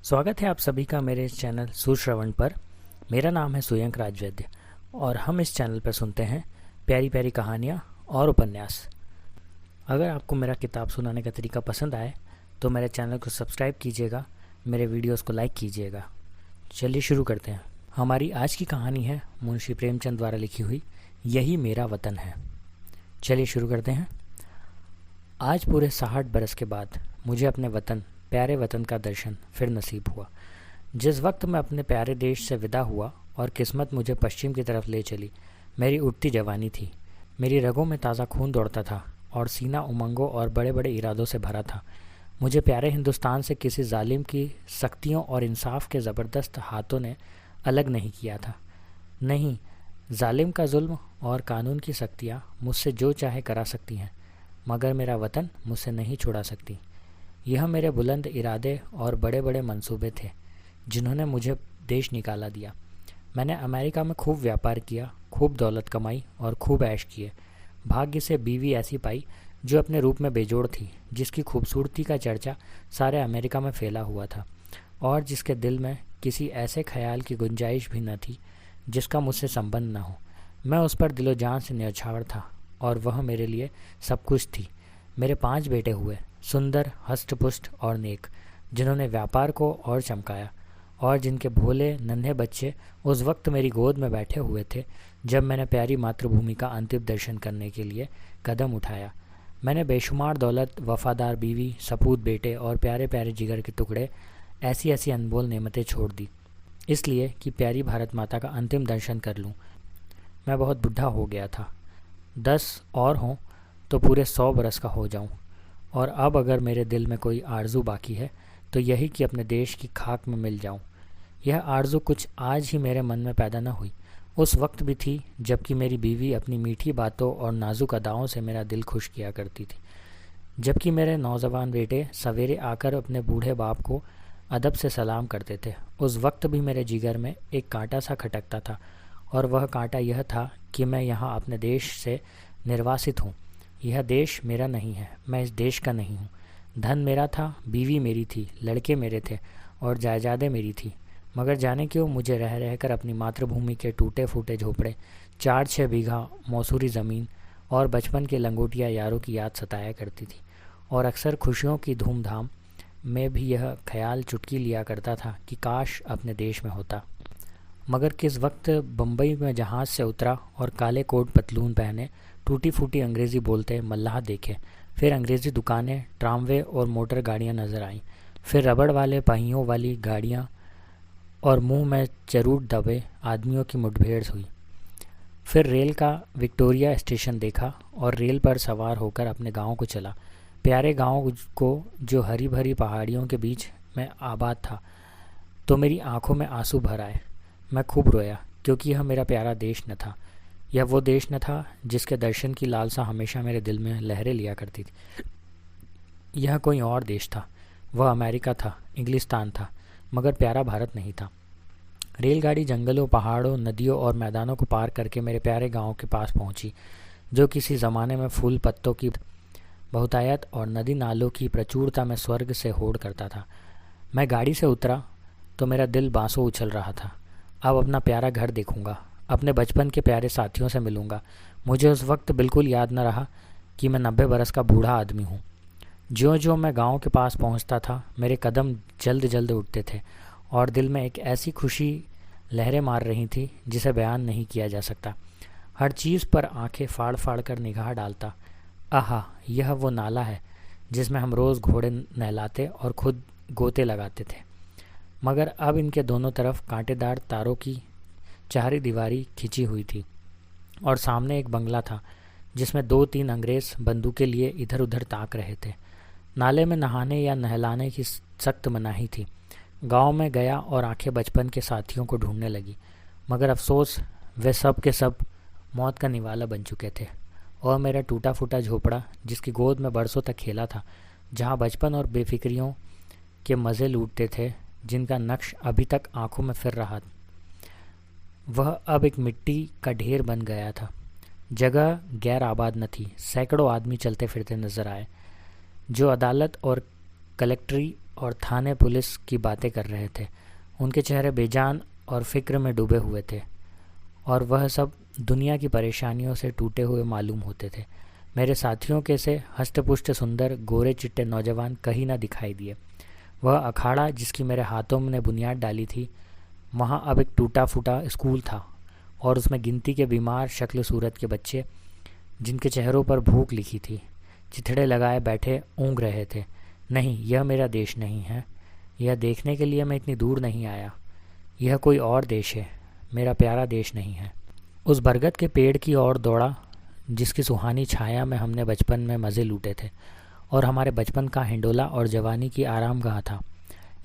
स्वागत है आप सभी का मेरे इस चैनल सुश्रवण पर। मेरा नाम है सुयंक राजवैद्य और हम इस चैनल पर सुनते हैं प्यारी प्यारी कहानियाँ और उपन्यास। अगर आपको मेरा किताब सुनाने का तरीका पसंद आए तो मेरे चैनल को सब्सक्राइब कीजिएगा, मेरे वीडियोस को लाइक कीजिएगा। चलिए शुरू करते हैं। हमारी आज की कहानी है मुंशी प्रेमचंद द्वारा लिखी हुई यही मेरा वतन है। चलिए शुरू करते हैं। आज पूरे 60 बरस के बाद मुझे अपने वतन, प्यारे वतन का दर्शन फिर नसीब हुआ। जिस वक्त मैं अपने प्यारे देश से विदा हुआ और किस्मत मुझे पश्चिम की तरफ ले चली, मेरी उठती जवानी थी। मेरी रगों में ताज़ा खून दौड़ता था और सीना उमंगों और बड़े बड़े इरादों से भरा था। मुझे प्यारे हिंदुस्तान से किसी जालिम की सख्तियों और इंसाफ के ज़बरदस्त हाथों ने अलग नहीं किया था। नहीं, जालिम का जुल्म और कानून की सख्तियाँ मुझसे जो चाहे करा सकती हैं, मगर मेरा वतन मुझसे नहीं छुड़ा सकती। यह मेरे बुलंद इरादे और बड़े बड़े मंसूबे थे जिन्होंने मुझे देश निकाला दिया। मैंने अमेरिका में खूब व्यापार किया, खूब दौलत कमाई और खूब ऐश किए। भाग्य से बीवी ऐसी पाई जो अपने रूप में बेजोड़ थी, जिसकी खूबसूरती का चर्चा सारे अमेरिका में फैला हुआ था और जिसके दिल में किसी ऐसे ख्याल की गुंजाइश भी न थी जिसका मुझसे संबंध न हो। मैं उस पर दिलो जान से न्यौछावर था और वह मेरे लिए सब कुछ थी। मेरे 5 बेटे हुए, सुंदर, हष्टपुष्ट और नेक, जिन्होंने व्यापार को और चमकाया और जिनके भोले नन्हे बच्चे उस वक्त मेरी गोद में बैठे हुए थे जब मैंने प्यारी मातृभूमि का अंतिम दर्शन करने के लिए कदम उठाया। मैंने बेशुमार दौलत, वफादार बीवी, सपूत बेटे और प्यारे प्यारे जिगर के टुकड़े, ऐसी ऐसी अनमोल नेमतें छोड़ दी, इसलिए कि प्यारी भारत माता का अंतिम दर्शन कर लूँ। मैं बहुत बुढ़ा हो गया था। 10 और हों तो पूरे 100 बरस का हो जाऊं। और अब अगर मेरे दिल में कोई आरजू बाकी है तो यही कि अपने देश की खाक में मिल जाऊं। यह आरजू कुछ आज ही मेरे मन में पैदा न हुई, उस वक्त भी थी जबकि मेरी बीवी अपनी मीठी बातों और नाजुक अदाओं से मेरा दिल खुश किया करती थी। जबकि मेरे नौजवान बेटे सवेरे आकर अपने बूढ़े बाप को अदब से सलाम करते थे, उस वक्त भी मेरे जिगर में एक कांटा सा खटकता था और वह कांटा यह था कि मैं यहाँ अपने देश से निर्वासित हूँ। यह देश मेरा नहीं है, मैं इस देश का नहीं हूँ। धन मेरा था, बीवी मेरी थी, लड़के मेरे थे और जायदादें मेरी थी, मगर जाने क्यों मुझे रह रहकर अपनी मातृभूमि के टूटे फूटे झोपड़े, 4-6 बीघा मौसूरी ज़मीन और बचपन के लंगोटिया यारों की याद सताया करती थी। और अक्सर खुशियों की धूमधाम में भी यह ख्याल चुटकी लिया करता था कि काश अपने देश में होता। मगर किस वक्त बम्बई में जहाज़ से उतरा और काले कोट पतलून पहने टूटी फूटी अंग्रेज़ी बोलते मल्लाह देखे। फिर अंग्रेज़ी दुकानें, ट्रामवे और मोटर गाड़ियाँ नज़र आईं। फिर रबड़ वाले पहियों वाली गाड़ियाँ और मुंह में चरूट दबे आदमियों की मुठभेड़ हुई। फिर रेल का विक्टोरिया स्टेशन देखा और रेल पर सवार होकर अपने गांव को चला। प्यारे गांव को जो हरी भरी पहाड़ियों के बीच में आबाद था, तो मेरी आंखों में आंसू भर आए। मैं खूब रोया क्योंकि यह मेरा प्यारा देश न था। यह वो देश न था जिसके दर्शन की लालसा हमेशा मेरे दिल में लहरें लिया करती थी। यह कोई और देश था। वह अमेरिका था, इंग्लिस्तान था, मगर प्यारा भारत नहीं था। रेलगाड़ी जंगलों, पहाड़ों, नदियों और मैदानों को पार करके मेरे प्यारे गांव के पास पहुंची, जो किसी ज़माने में फूल पत्तों की बहुतायत और नदी नालों की प्रचुरता में स्वर्ग से होड़ करता था। मैं गाड़ी से उतरा तो मेरा दिल बांसों उछल रहा था। अब अपना प्यारा घर देखूंगा, अपने बचपन के प्यारे साथियों से मिलूंगा। मुझे उस वक्त बिल्कुल याद न रहा कि मैं 90 बरस का बूढ़ा आदमी हूँ। ज्यों ज्यों मैं गांव के पास पहुँचता था, मेरे कदम जल्द जल्द उठते थे और दिल में एक ऐसी खुशी लहरें मार रही थी जिसे बयान नहीं किया जा सकता। हर चीज़ पर आंखें फाड़ फाड़ कर निगाह डालता। आहा, यह वो नाला है जिसमें हम रोज़ घोड़े नहलाते और खुद गोते लगाते थे, मगर अब इनके दोनों तरफ कांटेदार तारों की चारी दीवारी खिंची हुई थी और सामने एक बंगला था जिसमें 2-3 अंग्रेज़ बंदूकें लिए इधर उधर ताक रहे थे। नाले में नहाने या नहलाने की सख्त मनाही थी। गांव में गया और आंखें बचपन के साथियों को ढूंढने लगी, मगर अफसोस वे सब के सब मौत का निवाला बन चुके थे। और मेरा टूटा फूटा झोपड़ा, जिसकी गोद में बरसों तक खेला था, जहाँ बचपन और बेफिक्रियों के मज़े लूटते थे, जिनका नक्श अभी तक आंखों में फिर रहा, वह अब एक मिट्टी का ढेर बन गया था। जगह गैर आबाद न थी। सैकड़ों आदमी चलते फिरते नजर आए, जो अदालत और कलेक्ट्री और थाने पुलिस की बातें कर रहे थे। उनके चेहरे बेजान और फिक्र में डूबे हुए थे और वह सब दुनिया की परेशानियों से टूटे हुए मालूम होते थे। मेरे साथियों के से हष्टपुष्ट सुंदर गोरे चिट्टे नौजवान कहीं न दिखाई दिए। वह अखाड़ा जिसकी मेरे हाथों ने बुनियाद डाली थी, वहाँ अब एक टूटा फूटा स्कूल था और उसमें गिनती के बीमार शक्ल सूरत के बच्चे जिनके चेहरों पर भूख लिखी थी, चिथड़े लगाए बैठे ऊँघ रहे थे। नहीं, यह मेरा देश नहीं है। यह देखने के लिए मैं इतनी दूर नहीं आया। यह कोई और देश है, मेरा प्यारा देश नहीं है। उस बरगद के पेड़ की ओर दौड़ा जिसकी सुहानी छाया में हमने बचपन में मज़े लूटे थे और हमारे बचपन का हिंडोला और जवानी की आरामगाह था।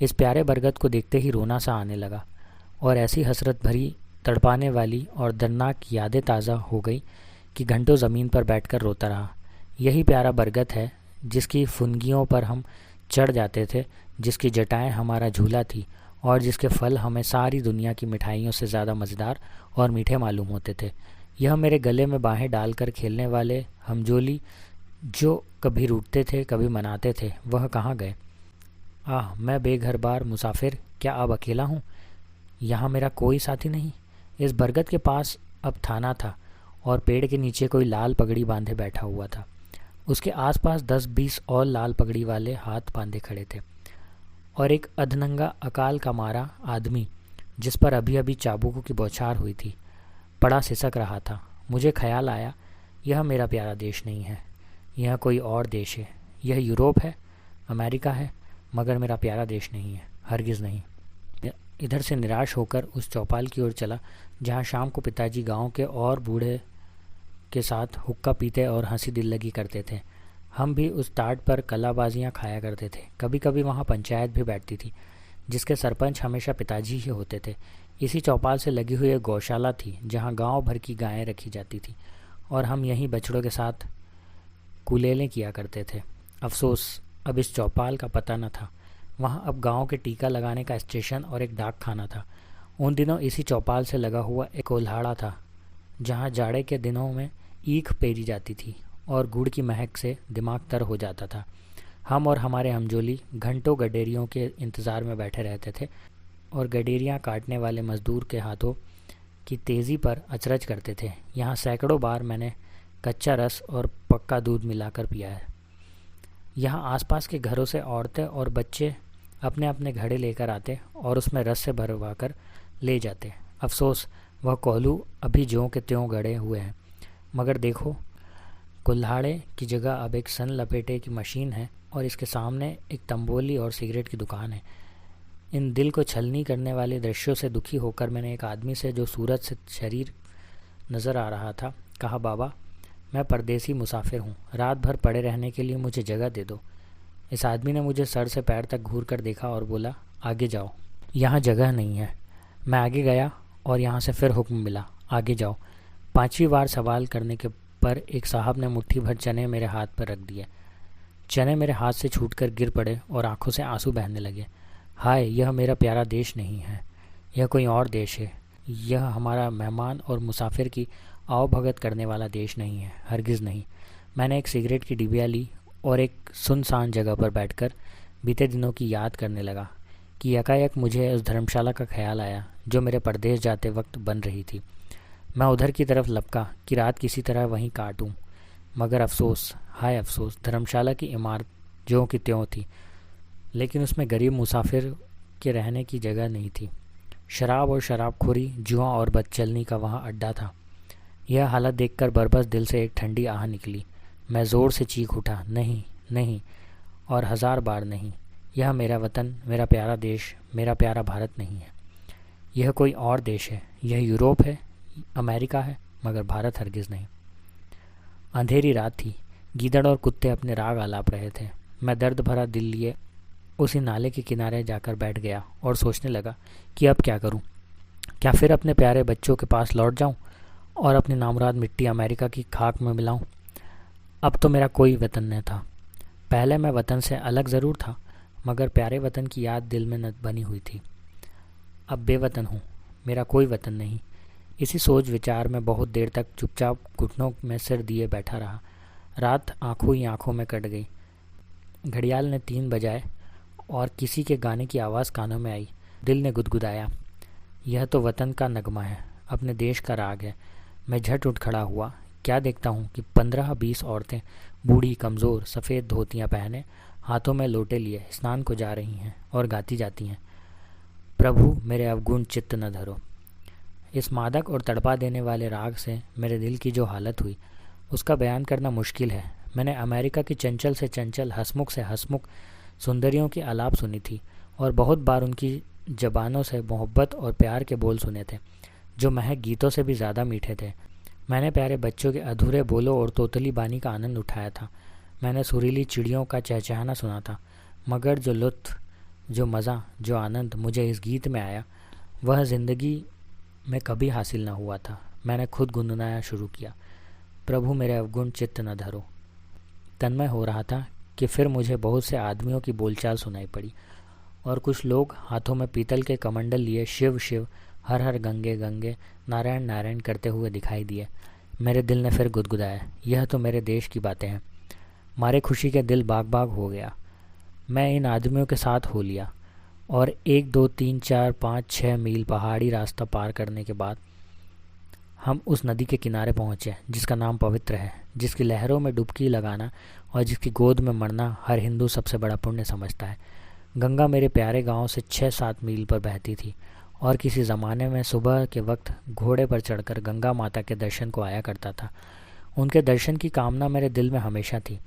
इस प्यारे बरगद को देखते ही रोना सा आने लगा और ऐसी हसरत भरी, तड़पाने वाली और दर्दनाक यादें ताज़ा हो गई कि घंटों ज़मीन पर बैठकर रोता रहा। यही प्यारा बरगद है जिसकी फुनगियों पर हम चढ़ जाते थे, जिसकी जटाएं हमारा झूला थी और जिसके फल हमें सारी दुनिया की मिठाइयों से ज़्यादा मज़ेदार और मीठे मालूम होते थे। यह मेरे गले में बाहें डालकर खेलने वाले हमजोली जो कभी रूठते थे कभी मनाते थे, वह कहाँ गए? आह, मैं बेघर बार मुसाफिर क्या अब अकेला हूँ? यहाँ मेरा कोई साथी नहीं। इस बरगद के पास अब थाना था और पेड़ के नीचे कोई लाल पगड़ी बांधे बैठा हुआ था। उसके आसपास 10-20 और लाल पगड़ी वाले हाथ बांधे खड़े थे और एक अधनंगा अकाल का मारा आदमी जिस पर अभी अभी चाबुकों की बौछार हुई थी, पड़ा सिसक रहा था। मुझे ख्याल आया, यह मेरा प्यारा देश नहीं है, यह कोई और देश है। यह यूरोप है, अमेरिका है, मगर मेरा प्यारा देश नहीं है, हरगिज़ नहीं। इधर से निराश होकर उस चौपाल की ओर चला जहाँ शाम को पिताजी गांव के और बूढ़े के साथ हुक्का पीते और हंसी दिल लगी करते थे। हम भी उस टाट पर कलाबाजियाँ खाया करते थे। कभी कभी वहाँ पंचायत भी बैठती थी जिसके सरपंच हमेशा पिताजी ही होते थे। इसी चौपाल से लगी हुई एक गौशाला थी जहाँ गांव भर की गायें रखी जाती थी और हम यहीं बछड़ों के साथ कुलेलें किया करते थे। अफसोस अब इस चौपाल का पता न था। वहाँ अब गांव के टीका लगाने का स्टेशन और एक डाक खाना था। उन दिनों इसी चौपाल से लगा हुआ एक कोल्हाड़ा था जहाँ जाड़े के दिनों में ईख पेरी जाती थी और गुड़ की महक से दिमाग तर हो जाता था। हम और हमारे हमजोली घंटों गडेरियों के इंतज़ार में बैठे रहते थे और गडेरियाँ काटने वाले मज़दूर के हाथों की तेज़ी पर अचरज करते थे। यहाँ सैकड़ों बार मैंने कच्चा रस और पक्का दूध मिलाकर पिया है। यहाँ आसपास के घरों से औरतें और बच्चे अपने अपने घड़े लेकर आते और उसमें रस से भरवा कर ले जाते। अफसोस वह कोल्हू अभी ज्यों के त्यों गड़े हुए हैं। मगर देखो, कुल्हाड़े की जगह अब एक सन लपेटे की मशीन है और इसके सामने एक तंबोली और सिगरेट की दुकान है। इन दिल को छलनी करने वाले दृश्यों से दुखी होकर मैंने एक आदमी से जो सूरत से शरीर नज़र आ रहा था कहा, बाबा मैं परदेसी मुसाफिर हूँ, रात भर पड़े रहने के लिए मुझे जगह दे दो। इस आदमी ने मुझे सर से पैर तक घूर कर देखा और बोला, आगे जाओ, यहाँ जगह नहीं है। मैं आगे गया और यहाँ से फिर हुक्म मिला, आगे जाओ। 5वीं बार सवाल करने के पर एक साहब ने मुट्ठी भर चने मेरे हाथ पर रख दिए। चने मेरे हाथ से छूटकर गिर पड़े और आंखों से आंसू बहने लगे। हाय, यह मेरा प्यारा देश नहीं है, यह कोई और देश है। यह हमारा मेहमान और मुसाफिर की आवभगत करने वाला देश नहीं है, हरगिज़ नहीं। मैंने एक सिगरेट की डिबिया ली और एक सुनसान जगह पर बैठकर बीते दिनों की याद करने लगा कि यकायक मुझे उस धर्मशाला का ख्याल आया जो मेरे परदेश जाते वक्त बन रही थी। मैं उधर की तरफ लपका कि रात किसी तरह वहीं काटूं, मगर अफसोस, हाय अफसोस, धर्मशाला की इमारत ज्यों की त्यों थी, लेकिन उसमें गरीब मुसाफिर के रहने की जगह नहीं थी। शराब और शराबखोरी, जुआ और बदचलनी का वहाँ अड्डा था। यह हालत देखकर बरबस दिल से एक ठंडी आह निकली। मैं ज़ोर से चीख उठा, नहीं नहीं, और 1000 बार नहीं। यह मेरा वतन, मेरा प्यारा देश, मेरा प्यारा भारत नहीं है। यह कोई और देश है। यह यूरोप है, अमेरिका है, मगर भारत हरगिज़ नहीं। अंधेरी रात थी। गीदड़ और कुत्ते अपने राग आलाप रहे थे। मैं दर्द भरा दिल लिए उसी नाले के किनारे जाकर बैठ गया और सोचने लगा कि अब क्या करूं। क्या फिर अपने प्यारे बच्चों के पास लौट जाऊं और अपनी नामुराद मिट्टी अमेरिका की खाक में मिलाऊं? अब तो मेरा कोई वतन न था। पहले मैं वतन से अलग ज़रूर था, मगर प्यारे वतन की याद दिल में न बनी हुई थी। अब बेवतन हूँ, मेरा कोई वतन नहीं। इसी सोच विचार में बहुत देर तक चुपचाप घुटनों में सिर दिए बैठा रहा। रात आंखों ही आंखों में कट गई। घड़ियाल ने 3 बजाए और किसी के गाने की आवाज़ कानों में आई। दिल ने गुदगुदाया, यह तो वतन का नगमा है, अपने देश का राग है। मैं झट उठ खड़ा हुआ। क्या देखता हूँ कि 15-20 औरतें, बूढ़ी कमज़ोर, सफ़ेद धोतियाँ पहने, हाथों में लोटे लिए स्नान को जा रही हैं और गाती जाती हैं, प्रभु मेरे अवगुण चित्त न धरो। इस मादक और तड़पा देने वाले राग से मेरे दिल की जो हालत हुई उसका बयान करना मुश्किल है। मैंने अमेरिका की चंचल से चंचल, हंसमुख से हंसमुख सुंदरियों की आलाप सुनी थी और बहुत बार उनकी ज़बानों से मोहब्बत और प्यार के बोल सुने थे जो महक गीतों से भी ज़्यादा मीठे थे। मैंने प्यारे बच्चों के अधूरे बोलों और तोतली बानी का आनंद उठाया था। मैंने सुरीली चिड़ियों का चहचहाना सुना था, मगर जो लुत्फ़, जो मज़ा, जो आनंद मुझे इस गीत में आया वह ज़िंदगी में कभी हासिल न हुआ था। मैंने खुद गुनगुनाना शुरू किया, प्रभु मेरे अवगुण चित्त न धरो। तन्मय हो रहा था कि फिर मुझे बहुत से आदमियों की बोलचाल सुनाई पड़ी और कुछ लोग हाथों में पीतल के कमंडल लिए शिव शिव, हर हर गंगे गंगे, नारायण नारायण करते हुए दिखाई दिए। मेरे दिल ने फिर गुदगुदाया, यह तो मेरे देश की बातें हैं। मारे खुशी के दिल बाग बाग हो गया। मैं इन आदमियों के साथ हो लिया और 1 2 3 4 5 6 मील पहाड़ी रास्ता पार करने के बाद हम उस नदी के किनारे पहुँचे जिसका नाम पवित्र है, जिसकी लहरों में डुबकी लगाना और जिसकी गोद में मरना हर हिंदू सबसे बड़ा पुण्य समझता है। गंगा मेरे प्यारे गांव से 6-7 मील पर बहती थी और किसी ज़माने में सुबह के वक्त घोड़े पर चढ़कर गंगा माता के दर्शन को आया करता था। उनके दर्शन की कामना मेरे दिल में हमेशा थी।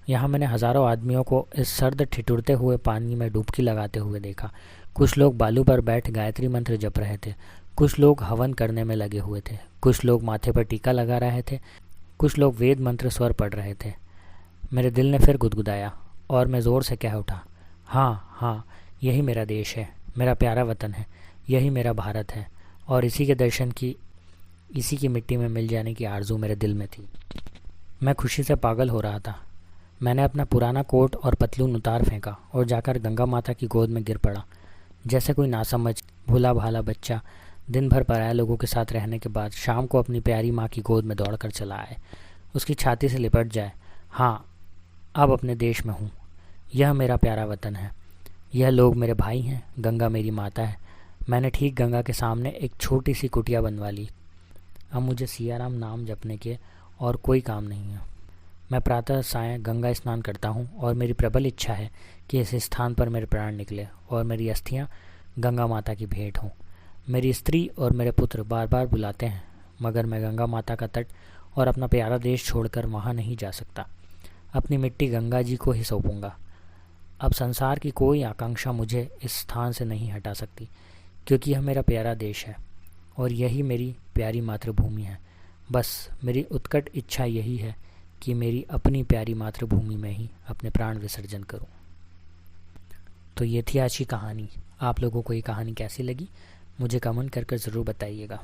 यहाँ मैंने हज़ारों आदमियों को इस सर्द ठिठुरते हुए पानी में डुबकी लगाते हुए देखा। कुछ लोग बालू पर बैठ गायत्री मंत्र जप रहे थे, कुछ लोग हवन करने में लगे हुए थे, कुछ लोग माथे पर टीका लगा रहे थे, कुछ लोग वेद मंत्र स्वर पढ़ रहे थे। मेरे दिल ने फिर गुदगुदाया और मैं ज़ोर से कह उठा, हाँ हाँ, यही मेरा देश है, मेरा प्यारा वतन है, यही मेरा भारत है और इसी के दर्शन की, इसी की मिट्टी में मिल जाने की आरज़ू मेरे दिल में थी। मैं खुशी से पागल हो रहा था। मैंने अपना पुराना कोट और पतलून उतार फेंका और जाकर गंगा माता की गोद में गिर पड़ा। जैसे कोई नासमझ भूला भाला बच्चा दिन भर पराये लोगों के साथ रहने के बाद शाम को अपनी प्यारी माँ की गोद में दौड़कर चला आए, उसकी छाती से लिपट जाए। हाँ, अब अपने देश में हूँ, यह मेरा प्यारा वतन है, यह लोग मेरे भाई हैं, गंगा मेरी माता है। मैंने ठीक गंगा के सामने एक छोटी सी कुटिया बनवा ली। अब मुझे सियाराम नाम जपने के और कोई काम नहीं है। मैं प्रातः सायं गंगा स्नान करता हूँ और मेरी प्रबल इच्छा है कि इस स्थान पर मेरे प्राण निकले और मेरी अस्थियाँ गंगा माता की भेंट हों। मेरी स्त्री और मेरे पुत्र बार बार बुलाते हैं, मगर मैं गंगा माता का तट और अपना प्यारा देश छोड़कर वहाँ नहीं जा सकता। अपनी मिट्टी गंगा जी को ही सौंपूंगा। अब संसार की कोई आकांक्षा मुझे इस स्थान से नहीं हटा सकती, क्योंकि यह मेरा प्यारा देश है और यही मेरी प्यारी मातृभूमि है। बस मेरी उत्कट इच्छा यही है कि मेरी अपनी प्यारी मातृभूमि में ही अपने प्राण विसर्जन करूं। तो ये थी आज की कहानी। आप लोगों को ये कहानी कैसी लगी मुझे कमेंट कर ज़रूर बताइएगा।